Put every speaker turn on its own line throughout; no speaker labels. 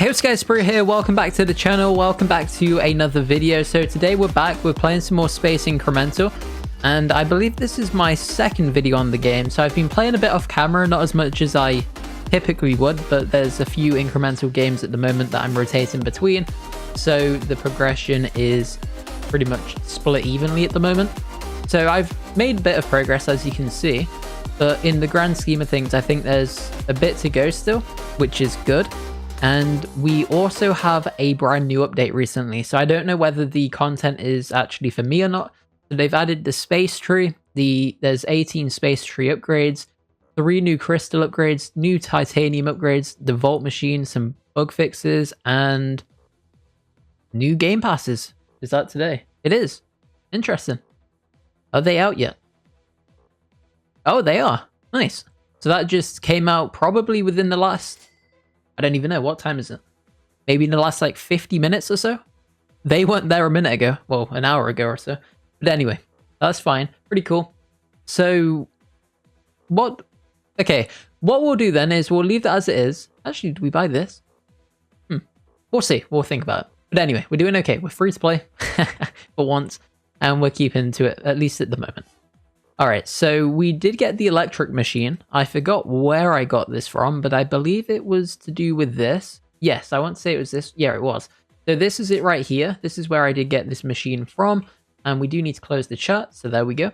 Hey, what's skyscraper here, welcome back to the channel, welcome back to another video. So today we're back, we're playing some more Space Incremental, and I believe this is my second video on the game. So I've been playing a bit off camera, not as much as I typically would, but there's a few incremental games at the moment that I'm rotating between, so the progression is pretty much split evenly at the moment. So I've made a bit of progress, as you can see, but in the grand scheme of things I think there's a bit to go still, which is good. And we also have a brand new update recently, so I don't know whether the content is actually for me or not. So they've added the space tree, there's 18 space tree upgrades, 3 new crystal upgrades, new titanium upgrades, the vault machine, some bug fixes, and new game passes. Is that today? It is. Interesting. Are they out yet? Oh, they are. Nice. So that just came out probably within the last... I don't even know. What time is it? Maybe in the last like 50 minutes or so? They weren't there a minute ago. Well, an hour ago or so. But anyway, that's fine. Pretty cool. So, okay, what we'll do then is we'll leave that as it is. Actually, do we buy this? We'll see. We'll think about it. But anyway, we're doing okay. We're free to play for once. And we're keeping to it, at least at the moment. Alright, so we did get the electric machine. I forgot where I got this from, but I believe it was to do with this. Yes, I want to say it was this. Yeah, it was. So this is it right here. This is where I did get this machine from. And we do need to close the chat, so there we go.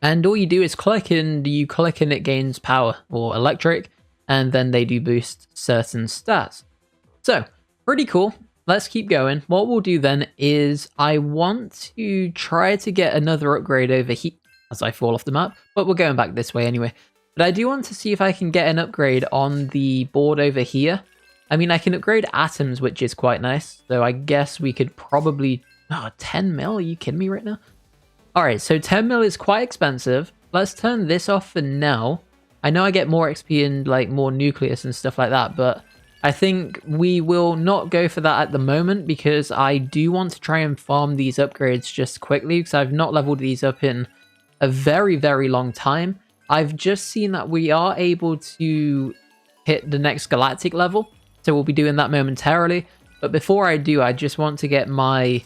And all you do is click and it gains power or electric. And then they do boost certain stats. So, pretty cool. Let's keep going. What we'll do then is I want to try to get another upgrade over here. As I fall off the map, but we're going back this way anyway. But I do want to see if I can get an upgrade on the board over here. I mean, I can upgrade atoms, which is quite nice. So I guess we could probably... Oh, 10 mil? Are you kidding me right now? Alright, so 10 mil is quite expensive. Let's turn this off for now. I know I get more XP and like more nucleus and stuff like that, but I think we will not go for that at the moment because I do want to try and farm these upgrades just quickly because I've not leveled these up in a very, very long time. I've just seen that we are able to hit the next Galactic level, so we'll be doing that momentarily. But before I do, I just want to get my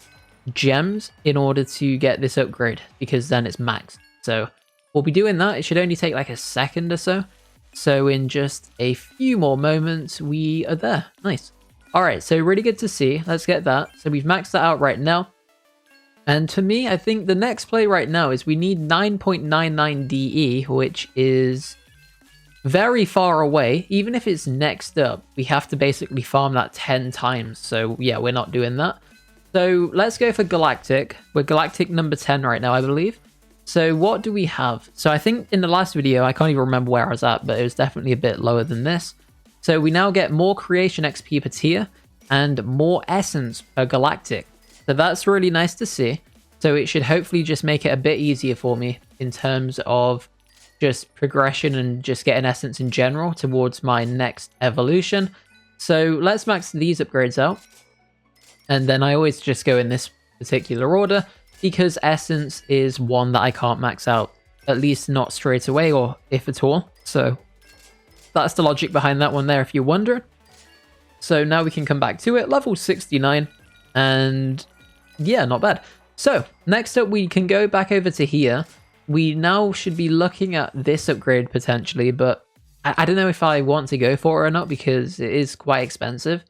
gems in order to get this upgrade, because then it's max. So we'll be doing that. It should only take like a second or so. So in just a few more moments, we are there. Nice. All right, so really good to see. Let's get that. So we've maxed that out right now. And to me, I think the next play right now is we need 9.99 DE, which is very far away. Even if it's next up, we have to basically farm that 10 times. So yeah, we're not doing that. So let's go for Galactic. We're Galactic number 10 right now, I believe. So what do we have? So I think in the last video, I can't even remember where I was at, but it was definitely a bit lower than this. So we now get more creation XP per tier and more essence per Galactic. So that's really nice to see. So it should hopefully just make it a bit easier for me in terms of just progression and just getting essence in general towards my next evolution. So let's max these upgrades out. And then I always just go in this particular order because essence is one that I can't max out, at least not straight away or if at all. So that's the logic behind that one there if you're wondering. So now we can come back to it, level 69. And yeah, not bad. So next up, we can go back over to here. We now should be looking at this upgrade potentially, but I don't know if I want to go for it or not because it is quite expensive.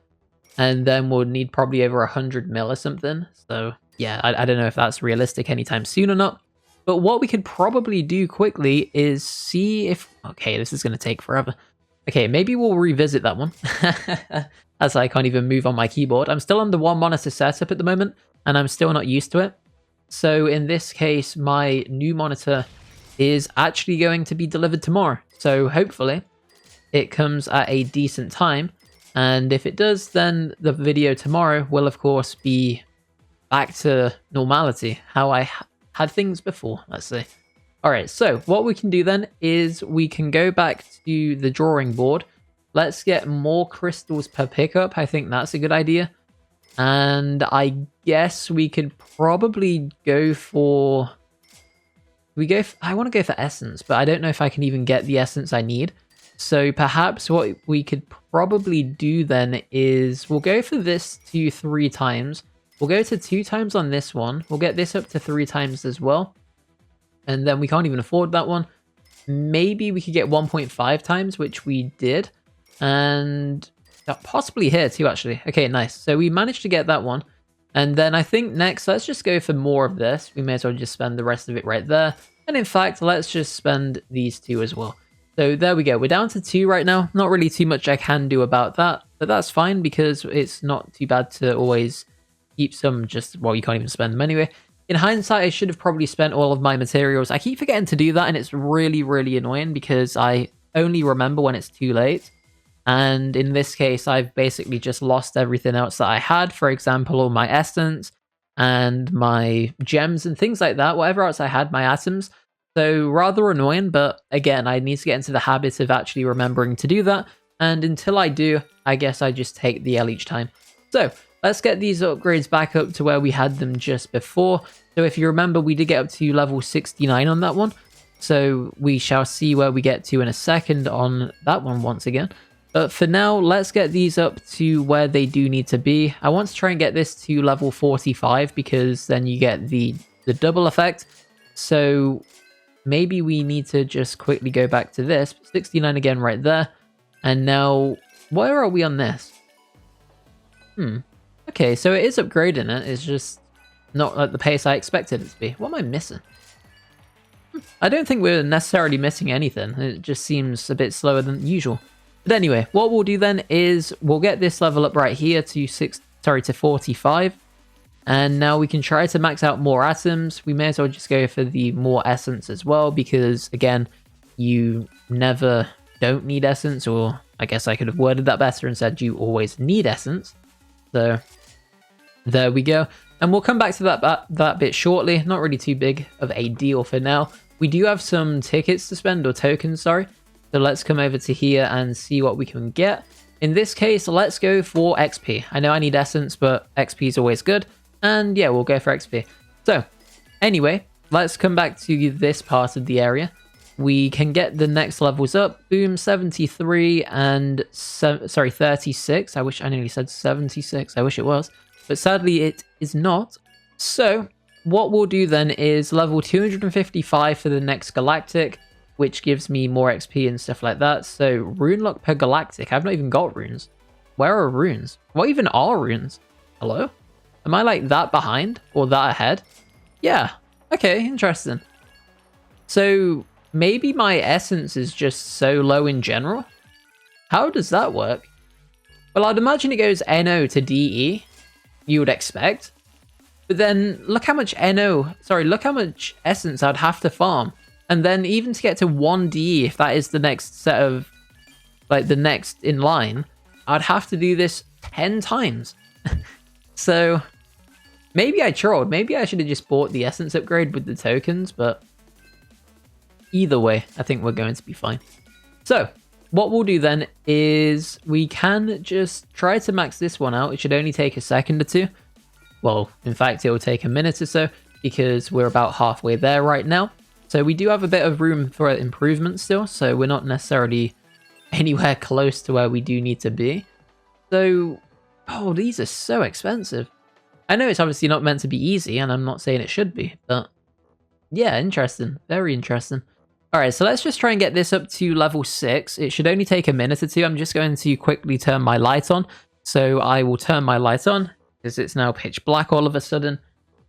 And then we'll need probably over 100 mil or something. So yeah, I don't know if that's realistic anytime soon or not. But what we could probably do quickly is see if... Okay, this is going to take forever. Okay, maybe we'll revisit that one. As I can't even move on my keyboard. I'm still on the one monitor setup at the moment, and I'm still not used to it. So in this case, my new monitor is actually going to be delivered tomorrow. So hopefully it comes at a decent time. And if it does, then the video tomorrow will, of course, be back to normality, how I had things before, let's say. All right, so what we can do then is we can go back to the drawing board. Let's get more crystals per pickup. I think that's a good idea. And I guess we could probably go for... I want to go for essence, but I don't know if I can even get the essence I need. So perhaps what we could probably do then is we'll go for this to 3 times. We'll go to 2 times on this one. We'll get this up to 3 times as well. And then we can't even afford that one. Maybe we could get 1.5 times, which we did. And possibly here too, actually. Okay, nice. So we managed to get that one. And then I think next, let's just go for more of this. We may as well just spend the rest of it right there. And in fact, let's just spend these 2 as well. So there we go. We're down to 2 right now. Not really too much I can do about that. But that's fine because it's not too bad to always keep some just, well, you can't even spend them anyway. In hindsight, I should have probably spent all of my materials. I keep forgetting to do that, and it's really, really annoying because I only remember when it's too late. And in this case, I've basically just lost everything else that I had. For example, all my essence and my gems and things like that. Whatever else I had, my atoms. So rather annoying, but again, I need to get into the habit of actually remembering to do that. And until I do, I guess I just take the L each time. So let's get these upgrades back up to where we had them just before. So if you remember, we did get up to level 69 on that one. So we shall see where we get to in a second on that one once again. But for now, let's get these up to where they do need to be. I want to try and get this to level 45 because then you get the double effect. So maybe we need to just quickly go back to this. 69 again right there. And now, where are we on this? Okay, so it is upgrading it. It's just not at the pace I expected it to be. What am I missing? I don't think we're necessarily missing anything. It just seems a bit slower than usual. But anyway, what we'll do then is we'll get this level up right here to 45. And now we can try to max out more atoms. We may as well just go for the more essence as well, because again, you never don't need essence, or I guess I could have worded that better and said you always need essence. So there we go. And we'll come back to that bit shortly. Not really too big of a deal for now. We do have some tickets to spend, or tokens, sorry. So let's come over to here and see what we can get. In this case, let's go for XP. I know I need essence, but XP is always good. And yeah, we'll go for XP. So anyway, let's come back to this part of the area. We can get the next levels up. Boom, 73 and 36. I wish I nearly said 76. I wish it was. But sadly, it is not. So what we'll do then is level 255 for the next Galactic, which gives me more XP and stuff like that. So rune luck per Galactic. I've not even got runes. Where are runes? What even are runes? Hello? Am I like that behind or that ahead? Yeah. Okay, interesting. So maybe my essence is just so low in general? How does that work? Well, I'd imagine it goes NO to DE. You would expect. But then look how much look how much essence I'd have to farm. And then even to get to 1D, if that is the next set of, like the next in line, I'd have to do this 10 times. So maybe I trolled. Maybe I should have just bought the essence upgrade with the tokens, but either way, I think we're going to be fine. So what we'll do then is we can just try to max this one out. It should only take a second or two. Well, in fact, it will take a minute or so because we're about halfway there right now. So we do have a bit of room for improvement still, so we're not necessarily anywhere close to where we do need to be. So, oh, these are so expensive. I know it's obviously not meant to be easy, and I'm not saying it should be, but yeah, interesting. Very interesting. All right, so let's just try and get this up to level 6. It should only take a minute or two. I'm just going to quickly turn my light on. So I will turn my light on because it's now pitch black all of a sudden.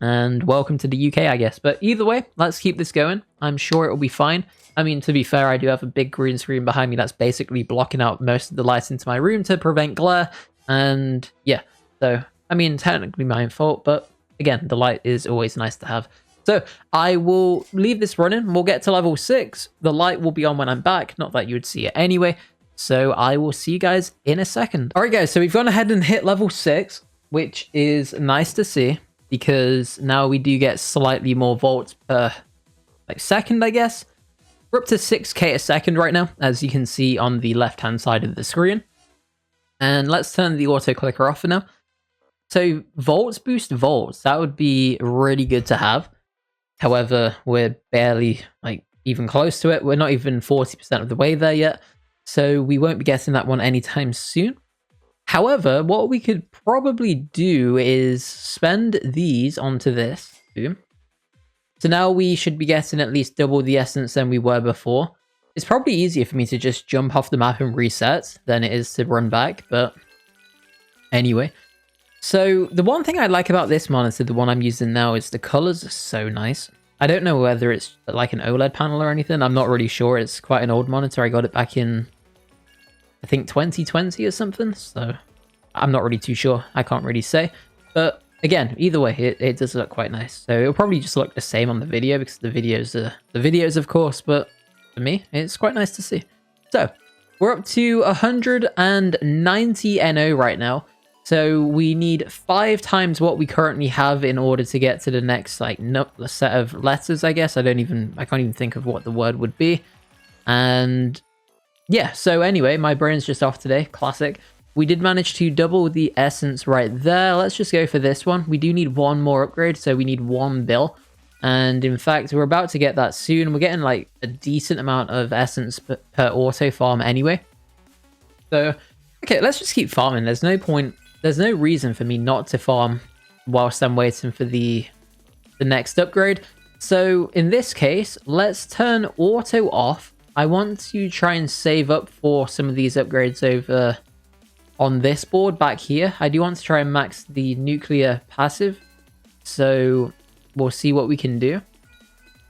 And welcome to the UK, I guess. But either way, let's keep this going. I'm sure it will be fine. I mean, to be fair, I do have a big green screen behind me that's basically blocking out most of the light into my room to prevent glare. And yeah, so, I mean, technically my own fault, but again, the light is always nice to have. So I will leave this running. We'll get to level 6. The light will be on when I'm back. Not that you would see it anyway. So I will see you guys in a second. All right, guys, so we've gone ahead and hit level 6, which is nice to see, because now we do get slightly more volts per second, I guess. We're up to 6k a second right now, as you can see on the left-hand side of the screen. And let's turn the auto clicker off for now. So volts boost volts, that would be really good to have. However, we're barely even close to it. We're not even 40% of the way there yet. so we won't be getting that one anytime soon. However, what we could probably do is spend these onto this. Boom. So now we should be getting at least double the essence than we were before. It's probably easier for me to just jump off the map and reset than it is to run back, but anyway. So the one thing I like about this monitor, the one I'm using now, is the colors are so nice. I don't know whether it's like an OLED panel or anything. I'm not really sure. It's quite an old monitor. I got it back in, I think, 2020 or something. So I'm not really too sure. I can't really say. But again, either way, it does look quite nice. So it'll probably just look the same on the video because the videos are the videos, of course. But for me, it's quite nice to see. So we're up to 190 NO right now. So we need 5 times what we currently have in order to get to the next like set of letters, I guess. I can't even think of what the word would be. And yeah, so anyway, my brain's just off today. Classic. We did manage to double the essence right there. Let's just go for this one. We do need one more upgrade, so we need 1 bill. And in fact, we're about to get that soon. We're getting like a decent amount of essence per auto farm anyway. So, okay, let's just keep farming. There's no reason for me not to farm whilst I'm waiting for the next upgrade. So in this case, let's turn auto off. I want to try and save up for some of these upgrades over on this board back here. I do want to try and max the nuclear passive. So we'll see what we can do.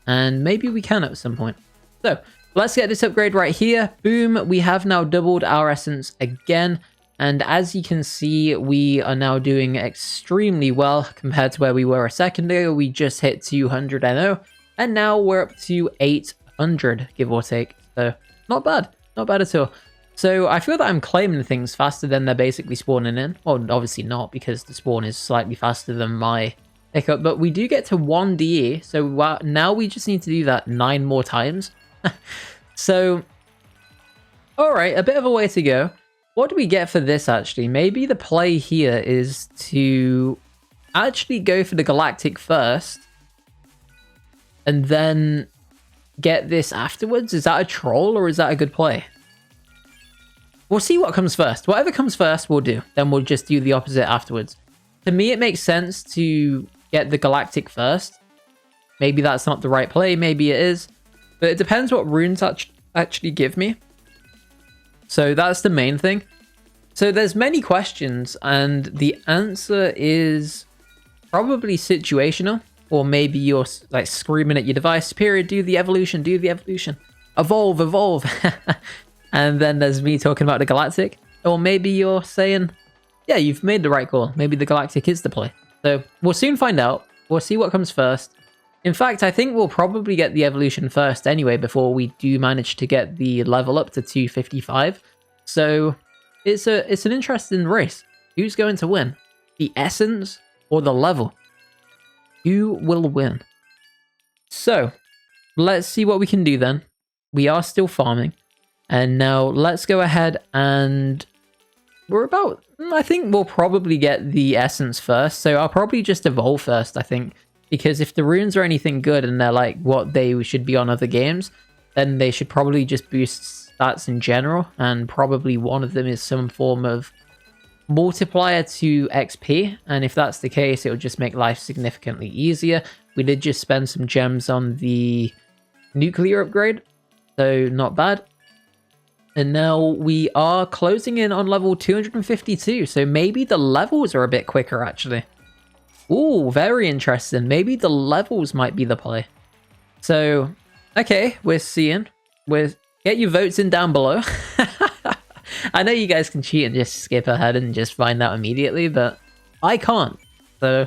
And maybe we can at some point. So let's get this upgrade right here. Boom. We have now doubled our essence again. And as you can see, we are now doing extremely well compared to where we were a second ago. We just hit 200 NO, and now we're up to 800, give or take. So not bad at all. So I feel that I'm claiming things faster than they're basically spawning in. Well, obviously not, because the spawn is slightly faster than my pickup, but we do get to 1 DE. So now we just need to do that 9 more times. So, all right, a bit of a way to go. What do we get for this, actually? Maybe the play here is to actually go for the Galactic first and then get this afterwards. Is that a troll or is that a good play? We'll see what comes first. Whatever comes first, we'll do. Then we'll just do the opposite afterwards. To me, it makes sense to get the Galactic first. Maybe that's not the right play. Maybe it is. But it depends what runes actually give me. So that's the main thing. So there's many questions, and the answer is probably situational, or maybe you're like screaming at your device, period, do the evolution, evolve. And then there's me talking about the Galactic, or maybe you're saying, yeah, you've made the right call. Maybe the Galactic is the play. So we'll soon find out. We'll see what comes first. In fact, I think we'll probably get the evolution first anyway before we do manage to get the level up to 255. So it's an interesting race. Who's going to win? The essence or the level? Who will win? So let's see what we can do then. We are still farming. And now let's go ahead and I think we'll probably get the essence first. So I'll probably just evolve first, I think. Because if the runes are anything good and they're like what they should be on other games, then they should probably just boost stats in general. And probably one of them is some form of multiplier to XP. And if that's the case, it'll just make life significantly easier. We did just spend some gems on the nuclear upgrade, so not bad. And now we are closing in on level 252. So maybe the levels are a bit quicker, actually. Ooh, very interesting. Maybe the levels might be the play. So, okay, we're seeing. Get your votes in down below. I know you guys can cheat and just skip ahead and just find out immediately, but I can't. So,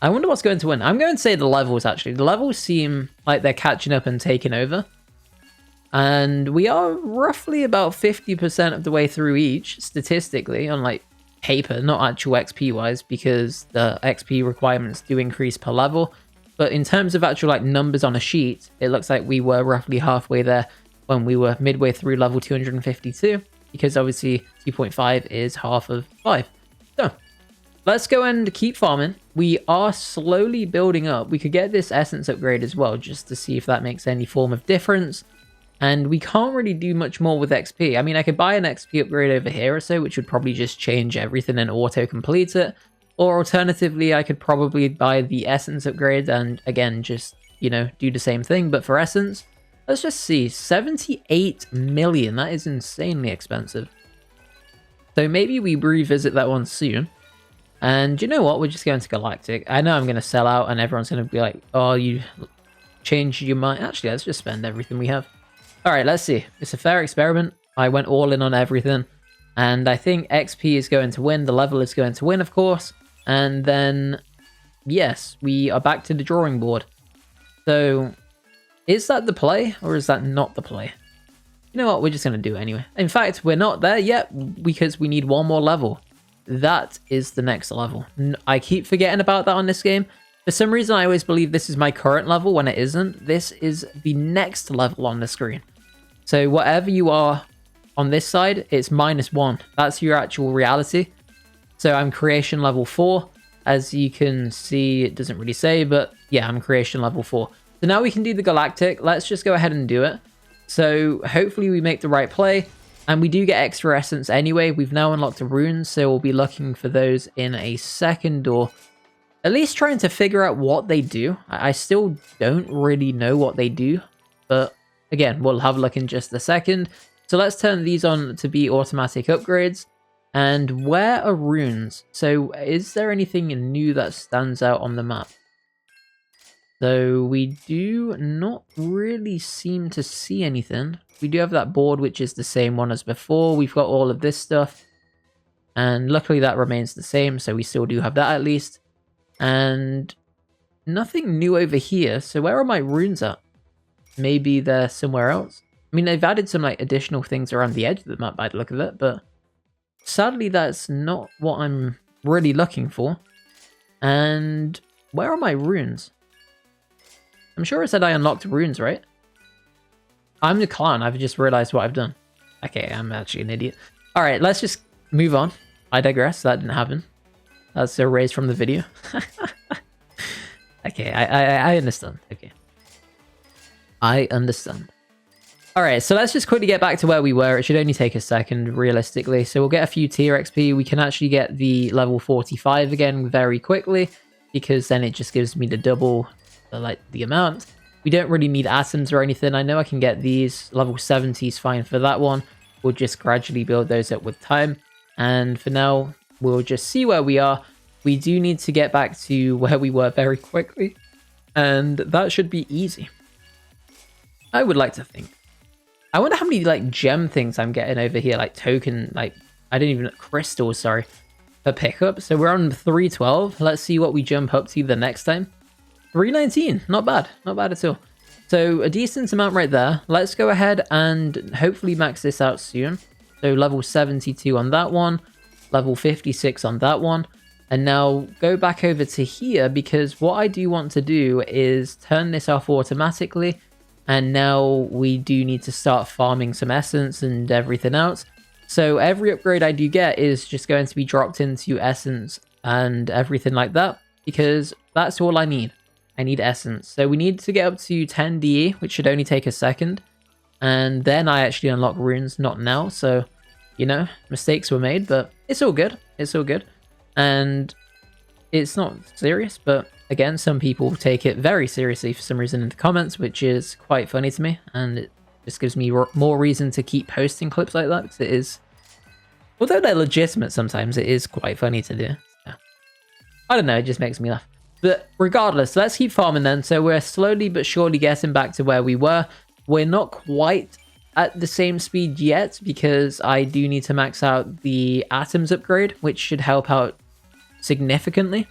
I wonder what's going to win. I'm going to say the levels, actually. The levels seem like they're catching up and taking over. And we are roughly about 50% of the way through each, statistically, on like paper, not actual XP wise, because the XP requirements do increase per level. But in terms of actual like numbers on a sheet, it looks like we were roughly halfway there when we were midway through level 252, because obviously 2.5 is half of 5. So let's go and keep farming. We are slowly building up. We could get this essence upgrade as well, just to see if that makes any form of difference. And we can't really do much more with XP. I mean, I could buy an XP upgrade over here or so, which would probably just change everything and auto-complete it. Or alternatively, I could probably buy the essence upgrade and, again, just, you know, do the same thing. But for essence, let's just see. 78 million. That is insanely expensive. So maybe we revisit that one soon. And you know what? We're just going to Galactic. I know I'm going to sell out and everyone's going to be like, oh, you changed your mind. Actually, let's just spend everything we have. All right, let's see. It's a fair experiment. I went all in on everything. And I think XP is going to win. The level is going to win, of course. And then, yes, we are back to the drawing board. So, is that the play or is that not the play? You know what? We're just going to do it anyway. In fact, we're not there yet because we need one more level. That is the next level. I keep forgetting about that on this game. For some reason, I always believe this is my current level when it isn't. This is the next level on the screen. So whatever you are on this side, it's -1. That's your actual reality. So I'm creation level 4. As you can see, it doesn't really say, but yeah, I'm creation level 4. So now we can do the Galactic. Let's just go ahead and do it. So hopefully we make the right play. And we do get extra essence anyway. We've now unlocked the runes, so we'll be looking for those in a second, or at least trying to figure out what they do. I still don't really know what they do, but again, we'll have a look in just a second. So let's turn these on to be automatic upgrades. And where are runes? So is there anything new that stands out on the map? So we do not really seem to see anything. We do have that board, which is the same one as before. We've got all of this stuff. And luckily that remains the same, so we still do have that at least. And nothing new over here. So where are my runes at? Maybe they're somewhere else. I mean, they've added some like additional things around the edge of the map by the look of it, but sadly that's not what I'm really looking for. And where are my runes? I'm sure I said I unlocked runes, right? I'm the clown. I've just realized what I've done. Okay, I'm actually an idiot. All right, let's just move on. I digress. That didn't happen. That's erased from the video. Okay, I understand. Okay. I understand. All right, so let's just quickly get back to where we were. It should only take a second, realistically. So we'll get a few tier XP. We can actually get the level 45 again very quickly, because then it just gives me the double, the amount. We don't really need atoms or anything. I know I can get these. Level 70 is fine for that one. We'll just gradually build those up with time. And for now, we'll just see where we are. We do need to get back to where we were very quickly. And that should be easy. I would like to think. I wonder how many like gem things I'm getting over here. Like token, like I didn't even, crystals, sorry. Per pickup. So we're on 312. Let's see what we jump up to the next time. 319, not bad at all. So a decent amount right there. Let's go ahead and hopefully max this out soon. So level 72 on that one, level 56 on that one. And now go back over to here, because what I do want to do is turn this off automatically. And now we do need to start farming some essence and everything else. So every upgrade I do get is just going to be dropped into essence and everything like that, because that's all I need. I need essence. So we need to get up to 10 DE, which should only take a second. And then I actually unlock runes, not now. So, you know, mistakes were made, but it's all good. It's all good. And it's not serious, but again, some people take it very seriously for some reason in the comments, which is quite funny to me. And it just gives me more reason to keep posting clips like that, because it is, although they're legitimate sometimes, it is quite funny to do. Yeah. I don't know, it just makes me laugh. But regardless, let's keep farming then. So we're slowly but surely getting back to where we were. We're not quite at the same speed yet, because I do need to max out the atoms upgrade, which should help out significantly.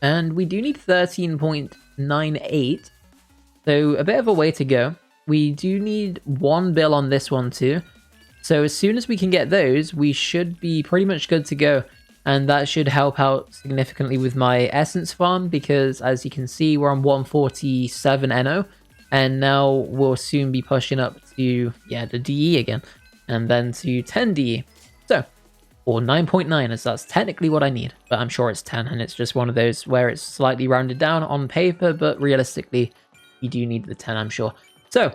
And we do need 13.98. So a bit of a way to go. We do need 1 bill on this one too. So as soon as we can get those, we should be pretty much good to go. And that should help out significantly with my essence farm, because as you can see, we're on 147 NO. And now we'll soon be pushing up to, yeah, the DE again. And then to 10 DE. So, or 9.9, as that's technically what I need. But I'm sure it's 10, and it's just one of those where it's slightly rounded down on paper. But realistically, you do need the 10, I'm sure. So,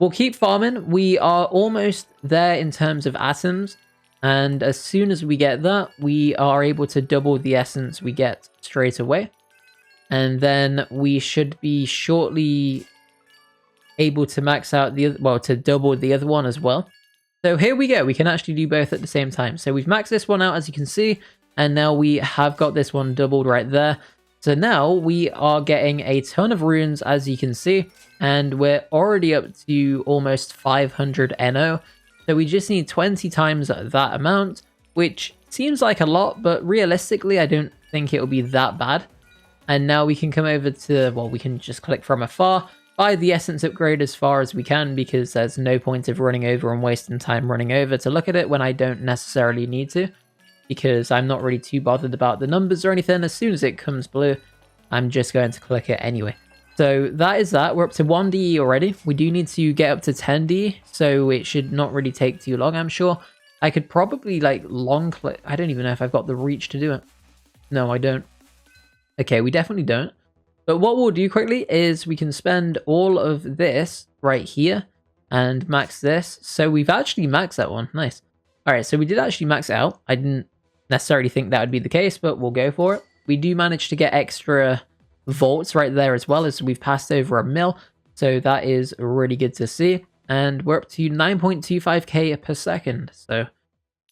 we'll keep farming. We are almost there in terms of atoms. And as soon as we get that, we are able to double the essence we get straight away. And then we should be shortly able to max out the other, well, to double the other one as well. So here we go. We can actually do both at the same time. So we've maxed this one out, as you can see. And now we have got this one doubled right there. So now we are getting a ton of runes, as you can see. And we're already up to almost 500 NO. So we just need 20 times that amount, which seems like a lot, but realistically, I don't think it'll be that bad. And now we can come over to, well, we can just click from afar, buy the essence upgrade as far as we can, because there's no point of running over and wasting time running over to look at it when I don't necessarily need to, because I'm not really too bothered about the numbers or anything. As soon as it comes blue, I'm just going to click it anyway. So that is that. We're up to 1D already. We do need to get up to 10D, so it should not really take too long, I'm sure. I could probably like long click. I don't even know if I've got the reach to do it. No, I don't. Okay, we definitely don't. But what we'll do quickly is we can spend all of this right here and max this. So we've actually maxed that one. Nice. All right, so we did actually max it out. I didn't necessarily think that would be the case, but we'll go for it. We do manage to get extra volts right there as well, as we've passed over a mil. So that is really good to see. And we're up to 9.25k per second. So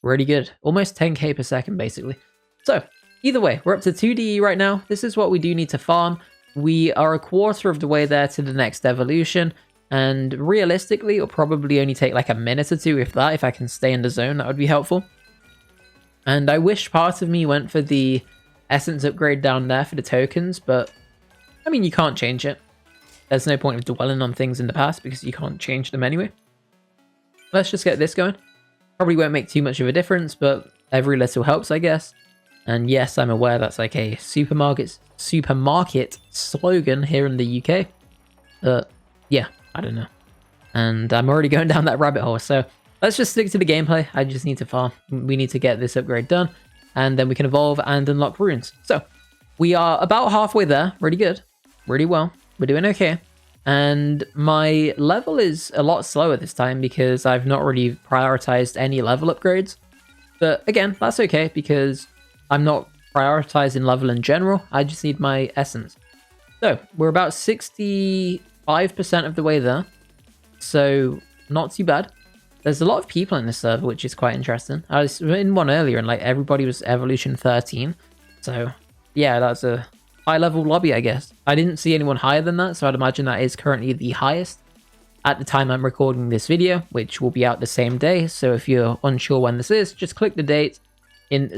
really good. Almost 10k per second, basically. So either way, we're up to 2DE right now. This is what we do need to farm. We are a quarter of the way there to the next evolution. And realistically, it'll probably only take like a minute or two, if that. If I can stay in the zone, that would be helpful. And I wish part of me went for the essence upgrade down there for the tokens, but I mean, you can't change it. There's no point of dwelling on things in the past because you can't change them anyway. Let's just get this going. Probably won't make too much of a difference, but every little helps, I guess. And yes, I'm aware that's like a supermarket slogan here in the UK. But yeah, I don't know. And I'm already going down that rabbit hole, so let's just stick to the gameplay. I just need to farm. We need to get this upgrade done, and then we can evolve and unlock runes. So we are about halfway there. Really good. Really well. We're doing okay. And my level is a lot slower this time because I've not really prioritized any level upgrades. But again, that's okay because I'm not prioritizing level in general. I just need my essence. So we're about 65% of the way there. So not too bad. There's a lot of people in this server, which is quite interesting. I was in one earlier and like everybody was evolution 13. So yeah, that's a high level lobby, I guess. I didn't see anyone higher than that, so I'd imagine that is currently the highest at the time I'm recording this video, which will be out the same day. So if you're unsure when this is, just click the date,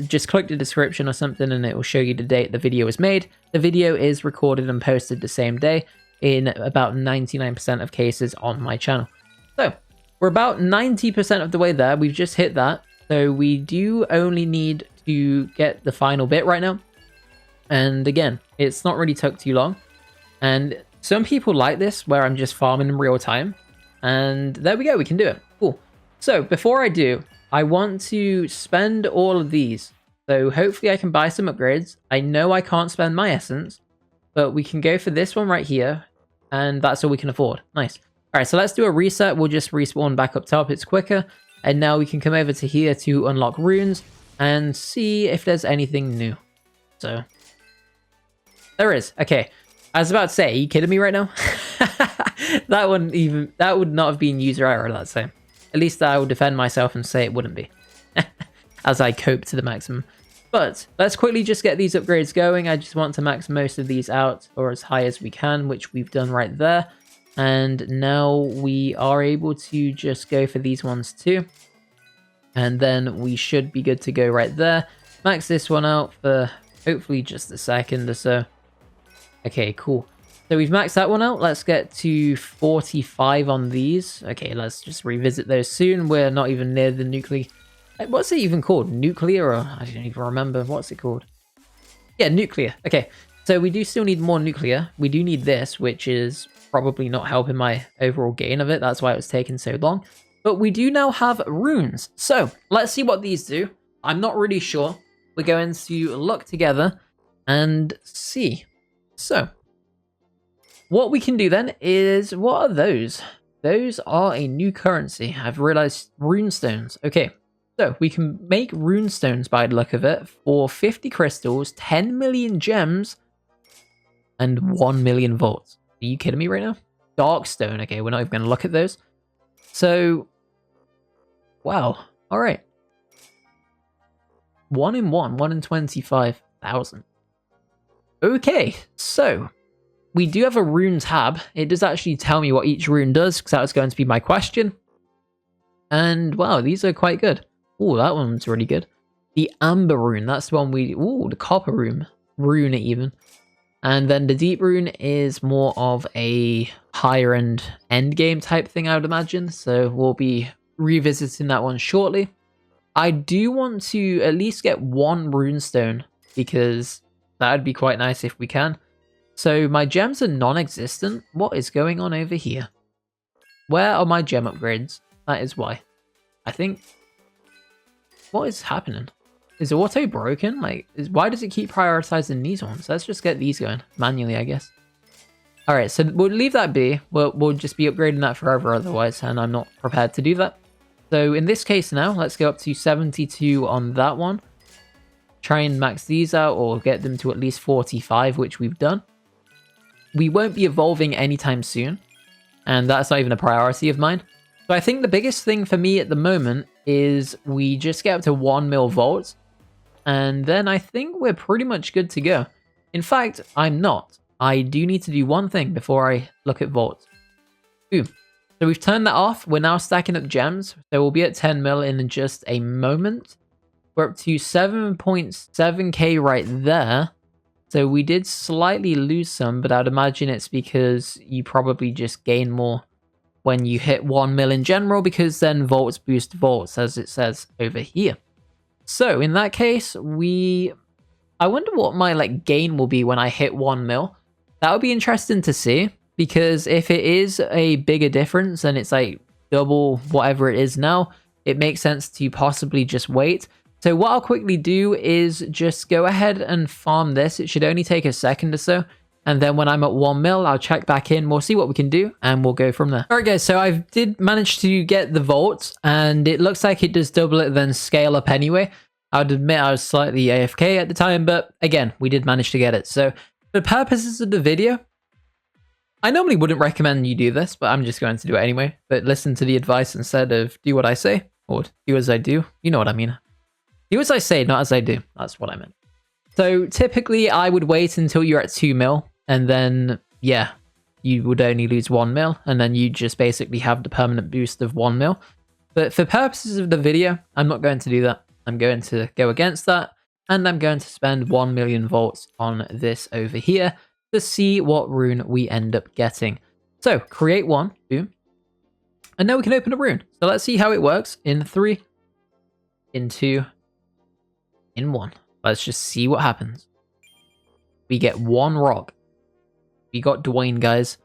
just click the description or something, and it will show you the date the video was made. The video is recorded and posted the same day in about 99% of cases on my channel. So we're about 90% of the way there. We've just hit that. So we do only need to get the final bit right now. And again, it's not really took too long. And some people like this, where I'm just farming in real time. And there we go, we can do it. Cool. So before I do, I want to spend all of these. So hopefully I can buy some upgrades. I know I can't spend my essence, but we can go for this one right here. And that's all we can afford. Nice. All right, so let's do a reset. We'll just respawn back up top. It's quicker. And now we can come over to here to unlock runes and see if there's anything new. So there is. Okay. I was about to say, are you kidding me right now? that would not have been user error, let's say. At least I will defend myself and say it wouldn't be. As I cope to the maximum. But let's quickly just get these upgrades going. I just want to max most of these out, or as high as we can, which we've done right there. And now we are able to just go for these ones too. And then we should be good to go right there. Max this one out for hopefully just a second or so. Okay, cool. So we've maxed that one out. Let's get to 45 on these. Okay, let's just revisit those soon. We're not even near the nuclear. What's it even called? Nuclear? Or I don't even remember. What's it called? Yeah, nuclear. Okay, so we do still need more nuclear. We do need this, which is probably not helping my overall gain of it. That's why it was taking so long. But we do now have runes. So let's see what these do. I'm not really sure. We're going to look together and see. So what we can do then is, what are those? those are a new currency. I've realized rune stones. Okay, so we can make rune stones by the look of it for 50 crystals, 10 million gems, and 1 million volts. Are you kidding me right now? Dark stone. Okay, we're not even going to look at those. So, wow. All right. 1 in 25,000. Okay, so we do have a rune tab. It does actually tell me what each rune does, because that was going to be my question. And wow, these are quite good. Oh, that one's really good. The amber rune, that's the one we... Oh, the copper rune even. And then the deep rune is more of a higher end game type thing, I would imagine. So we'll be revisiting that one shortly. I do want to at least get 1 rune stone, because that would be quite nice if we can. So my gems are non-existent. What is going on over here? Where are my gem upgrades? That is why. I think... What is happening? Is auto broken? Like, why does it keep prioritizing these ones? Let's just get these going manually, I guess. Alright, so we'll leave that be. We'll just be upgrading that forever otherwise, and I'm not prepared to do that. So in this case now, let's go up to 72 on that one. Try and max these out, or get them to at least 45, which we've done. We won't be evolving anytime soon, and that's not even a priority of mine. So I think the biggest thing for me at the moment is we just get up to 1 mil volts, and then I think we're pretty much good to go. In fact, I'm not. I do need to do one thing before I look at volts. Boom. So we've turned that off. We're now stacking up gems, so we'll be at 10 mil in just a moment. We're up to 7.7k right there. So we did slightly lose some, but I'd imagine it's because you probably just gain more when you hit 1 mil in general, because then volts boost volts, as it says over here. So in that case, I wonder what my gain will be when I hit 1 mil. That would be interesting to see, because if it is a bigger difference and it's double whatever it is now, it makes sense to possibly just wait. So what I'll quickly do is just go ahead and farm this. It should only take a second or so. And then when I'm at 1 mil, I'll check back in. We'll see what we can do, and we'll go from there. All right, guys, so I did manage to get the vault, and it looks like it does double it, then scale up anyway. I would admit I was slightly AFK at the time, but again, we did manage to get it. So for the purposes of the video, I normally wouldn't recommend you do this, but I'm just going to do it anyway. But listen to the advice instead of do what I say, or do as I do. You know what I mean. Do as I say, not as I do. That's what I meant. So typically I would wait until you're at 2 mil, and then, yeah, you would only lose 1 mil, and then you just basically have the permanent boost of 1 mil. But for purposes of the video, I'm not going to do that. I'm going to go against that, and I'm going to spend 1 million volts on this over here to see what rune we end up getting. So create one, boom, and now we can open a rune. So let's see how it works in 3, in 2, in 1. Let's just see what happens. We get 1 rock. We got Dwayne, guys.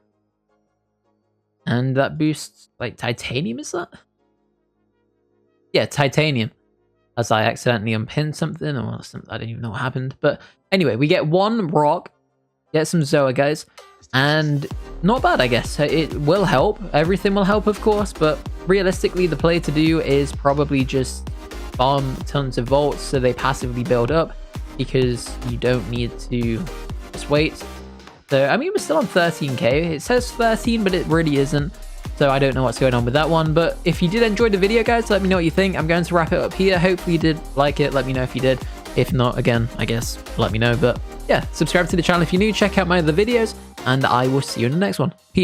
And that boosts, titanium, is that? Yeah, titanium. As I accidentally unpinned something, or something, I don't even know what happened. But anyway, we get 1 rock. Get some Zoa, guys. And not bad, I guess. It will help. Everything will help, of course. But realistically, the play to do is probably just farm tons of volts so they passively build up, because you don't need to just wait. So, I mean, we're still on 13k. It says 13, but it really isn't. So I don't know what's going on with that one. But if you did enjoy the video, guys, let me know what you think. I'm going to wrap it up here. Hopefully you did like it. Let me know if you did. If not, again, I guess, let me know. But yeah, subscribe to the channel if you're new. Check out my other videos, and I will see you in the next one. Peace.